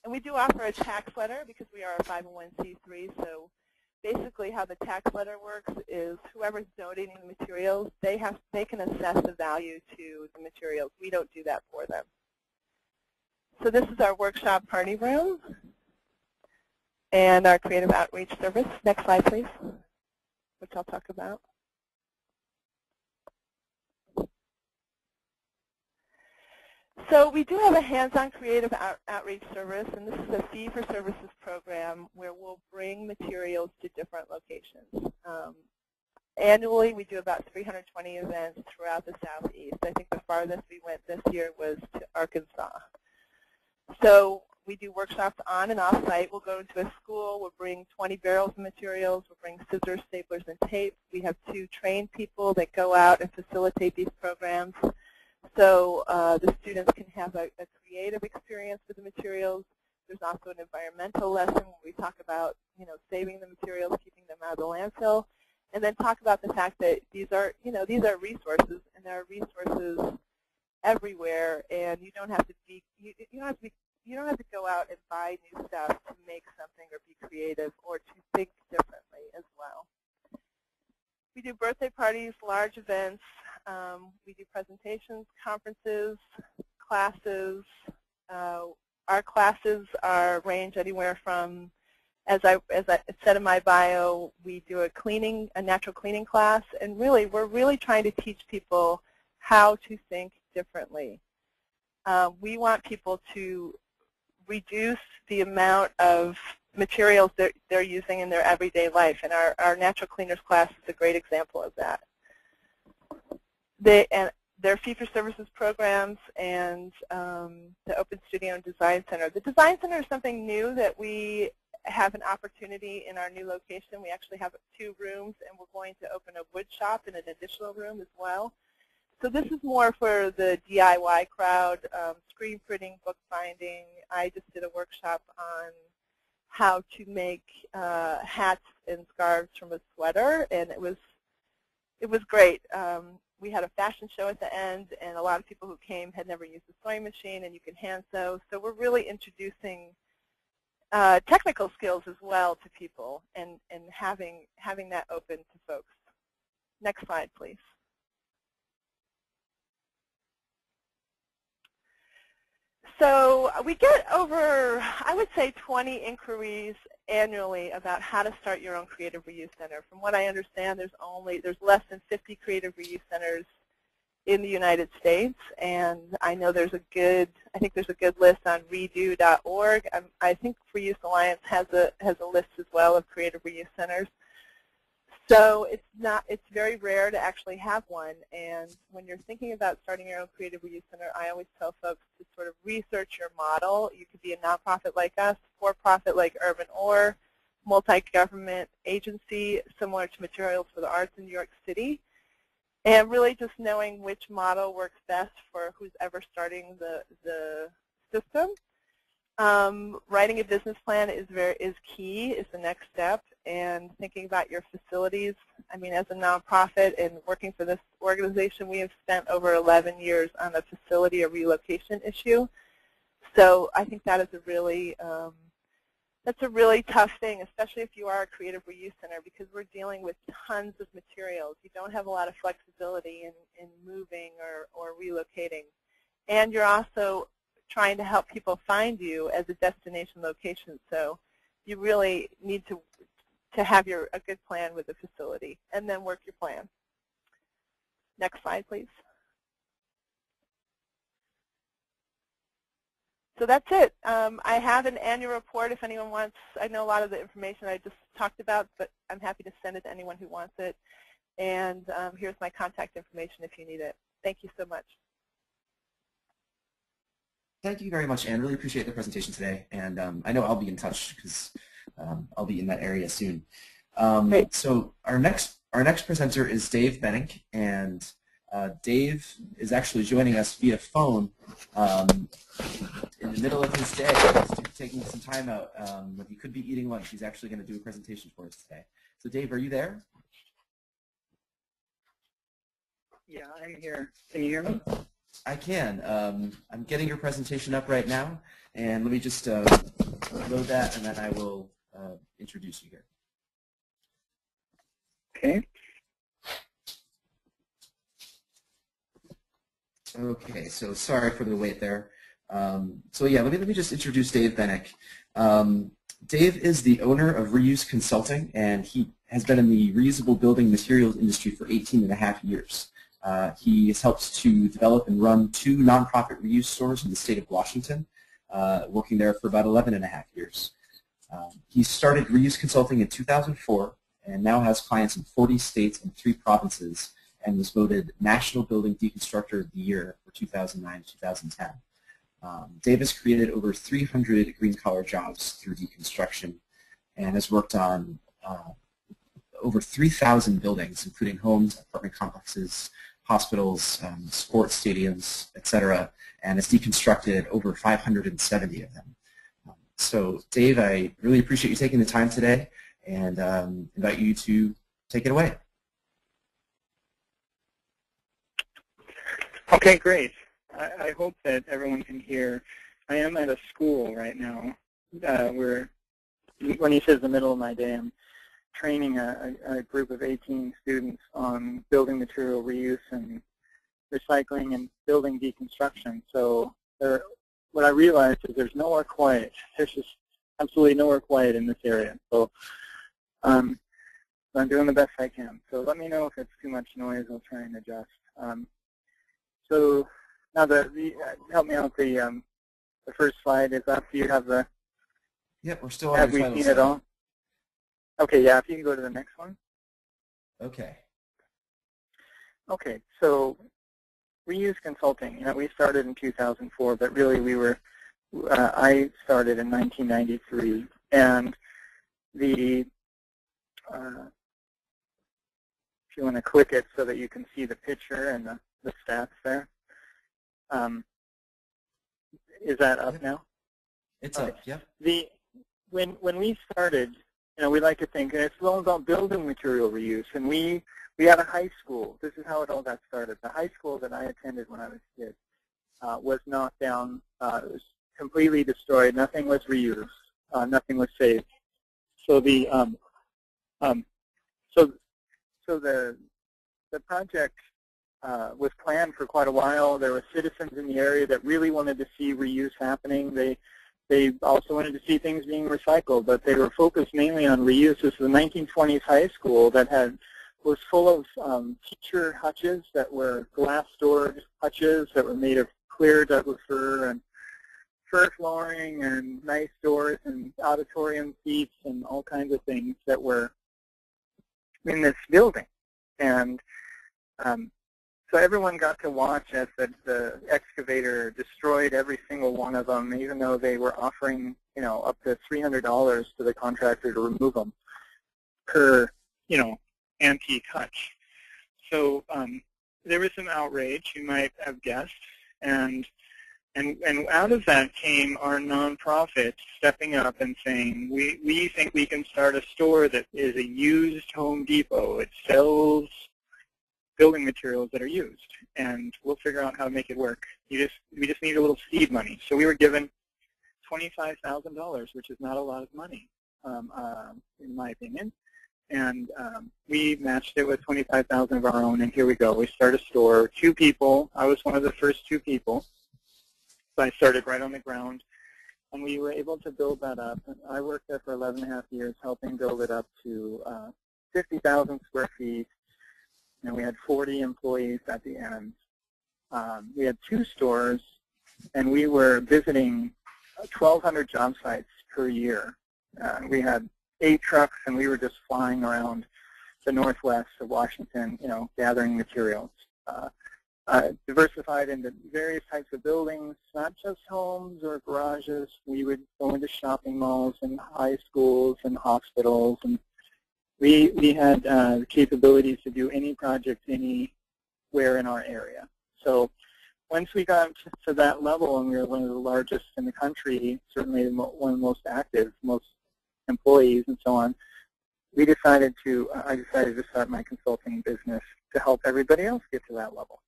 And we do offer a tax letter because we are a 501c3. So basically how the tax letter works is whoever's donating the materials, they can assess the value to the materials. We don't do that for them. So this is our workshop party room and our creative outreach service. Next slide, please, which I'll talk about. So we do have a hands-on creative outreach service, and this is a fee-for-services program where we'll bring materials to different locations. Annually, we do about 320 events throughout the Southeast. I think the farthest we went this year was to Arkansas. So we do workshops on and off site. We'll go into a school. We'll bring 20 barrels of materials. We'll bring scissors, staplers, and tape. We have 2 trained people that go out and facilitate these programs. So the students can have a creative experience with the materials. There's also an environmental lesson where we talk about, saving the materials, keeping them out of the landfill, and then talk about the fact that these are resources, and there are resources everywhere, and you don't have to go out and buy new stuff to make something or be creative or to think differently as well. We do birthday parties, large events. We do presentations, conferences, classes. Our classes range anywhere from, as I said in my bio, we do a natural cleaning class, and we're really trying to teach people how to think differently. We want people to reduce the amount of materials they're using in their everyday life, and our natural cleaners class is a great example of that. They're fee-for-services programs, and the Open Studio and Design Center. The Design Center is something new that we have an opportunity in our new location. We actually have 2 rooms, and we're going to open a wood shop in an additional room as well. So this is more for the DIY crowd, screen printing, bookbinding. I just did a workshop on how to make hats and scarves from a sweater, and it was great. We had a fashion show at the end, and a lot of people who came had never used a sewing machine, and you can hand sew. So we're really introducing technical skills as well to people, and having that open to folks. Next slide, please. So we get over, I would say, 20 inquiries annually about how to start your own creative reuse center. From what I understand, there's less than 50 creative reuse centers in the United States, and I know I think there's a good list on redo.org. I think Reuse Alliance has a list as well of creative reuse centers. So it's very rare to actually have one, and when you're thinking about starting your own creative reuse center, I always tell folks to sort of research your model. You could be a nonprofit like us, for-profit like Urban Ore, multi-government agency similar to Materials for the Arts in New York City, and really just knowing which model works best for who's ever starting the system. Writing a business plan is key, is the next step, and thinking about your facilities. I mean, as a nonprofit and working for this organization, we have spent over 11 years on a facility or relocation issue. So I think that is that's a really tough thing, especially if you are a creative reuse center, because we're dealing with tons of materials. You don't have a lot of flexibility in moving or relocating, and you're also trying to help people find you as a destination location. So you really need to have a good plan with the facility, and then work your plan. Next slide, please. So that's it. I have an annual report if anyone wants. I know a lot of the information I just talked about, but I'm happy to send it to anyone who wants it. And here's my contact information if you need it. Thank you so much. Thank you very much, Anne. Really appreciate the presentation today. And I know I'll be in touch because I'll be in that area soon. So our next presenter is Dave Bennink, and Dave is actually joining us via phone in the middle of his day. He's taking some time out. When he could be eating lunch, he's actually going to do a presentation for us today. So Dave, are you there? Yeah, I'm here. Can you hear me? I can. I'm getting your presentation up right now, and let me just load that, and then I will introduce you here. Okay. Okay, so sorry for the wait there. So yeah, let me just introduce Dave Bennink. Dave is the owner of Reuse Consulting, and he has been in the reusable building materials industry for 18.5 years. He has helped to develop and run 2 nonprofit reuse stores in the state of Washington, working there for about 11.5 years. He started Reuse Consulting in 2004 and now has clients in 40 states and 3 provinces, and was voted National Building Deconstructor of the Year for 2009-2010. Dave has created over 300 green-collar jobs through deconstruction and has worked on over 3,000 buildings, including homes, apartment complexes, hospitals, sports stadiums, etc., and has deconstructed over 570 of them. So, Dave, I really appreciate you taking the time today, and invite you to take it away. Okay, great. I hope that everyone can hear. I am at a school right now where, when he says the middle of my day, I'm training a group of 18 students on building material reuse and recycling and building deconstruction. So what I realized is there's nowhere quiet. There's just absolutely nowhere quiet in this area. So I'm doing the best I can. So let me know if it's too much noise. I'll try and adjust. So now help me out. The first slide is up. Do you have the? Yep, we're still on. Have we seen it all? Okay, yeah. If you can go to the next one. Okay. Okay, so Reuse Consulting. We started in 2004, but really we were. I started in 1993, and the. If you want to click it so that you can see the picture and the stats there. Is that up now? It's up, yep. When we started, we like to think it's all about building material reuse, and we had a high school. This is how it all got started. The high school that I attended when I was a kid was knocked down. It was completely destroyed. Nothing was reused. Nothing was saved. So the project was planned for quite a while. There were citizens in the area that really wanted to see reuse happening. They also wanted to see things being recycled, but they were focused mainly on reuse. This was a 1920s high school that was full of teacher hutches that were glass-doored hutches that were made of clear Douglas fir and fir flooring and nice doors and auditorium seats and all kinds of things that were in this building. And so everyone got to watch as the excavator destroyed every single one of them, even though they were offering, up to $300 to the contractor to remove them per, antique hutch. So there was some outrage, you might have guessed, and out of that came our nonprofit stepping up and saying, we think we can start a store that is a used Home Depot. It sells building materials that are used, and we'll figure out how to make it work. We just need a little seed money. So we were given $25,000, which is not a lot of money, in my opinion. And we matched it with $25,000 of our own, and here we go. We started a store. 2 people. I was one of the first 2 people. So I started right on the ground, and we were able to build that up. I worked there for 11.5 years, helping build it up to 50,000 square feet. And we had 40 employees at the end. We had 2 stores, and we were visiting 1,200 job sites per year. We had 8 trucks, and we were just flying around the northwest of Washington, gathering materials. Diversified into various types of buildings, not just homes or garages. We would go into shopping malls and high schools and hospitals, and we had the capabilities to do any project anywhere in our area. So once we got to that level, and we were one of the largest in the country, certainly one of the most active, most employees and so on, I decided to start my consulting business to help everybody else get to that level.